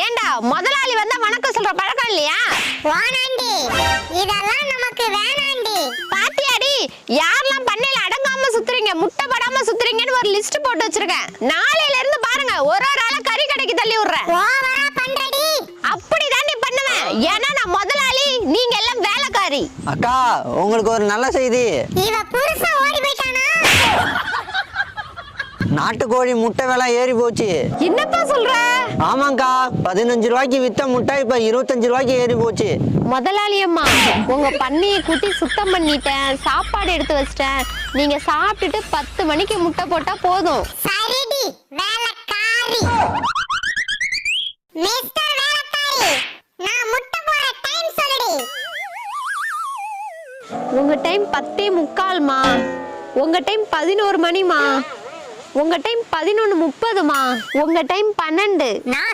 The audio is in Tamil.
ஏண்டா முதலாளி வந்தா வணக்கம் சொல்ற பழக்கம் இல்லையா? வானாண்டி இதெல்லாம் நமக்கு வேணாண்டி. பாத்தியாடி யாரெல்லாம் பண்ணையில அடங்காம சுத்துறீங்க முட்டை படாம சுத்துறீங்கன்னு ஒரு லிஸ்ட் போட்டு வச்சிருக்கேன். நாளையில இருந்து பாருங்க ஒரு ஆள கறி கடைக்கு தள்ளி விடுறேன். ஓவரா பண்றடி. அப்படிதாண்டி பண்ணுவேன். ஏன்னா நான் முதலாளி, நீங்க எல்லாம் வேலைக்காரி. அக்கா உங்களுக்கு ஒரு நல்ல செய்தி. இவ புருஷன் ஓடி போயிட்டானா? நாட்டுக்கோழி முட்டை விலை ஏறி போச்சு. என்னப்பா சொல்ற? ஆமாங்கா, 15 ரூபாய்க்கு வித்த முட்டை இப்ப 25 ரூபாய்க்கு ஏறி போச்சு. முதலாளி அம்மா, உங்க பண்ணையை கூட்டி சுத்தம் பண்ணிட்டேன், சாப்பாடு எடுத்து வச்சிட்டேன். நீங்க சாப்பிட்டுட்டு 10 மணிக்கு முட்டை போட்டா போதும். சரிடி வேலைக்காரி. மிஸ்டர் வேலைக்காரி, நான் முட்டை போற டைம் சொல்லுடி. உங்க டைம் 10:45மா, உங்க டைம் 11 மணிமா, உங்க டைம் 11:30மா, உங்க டைம் 12. நான்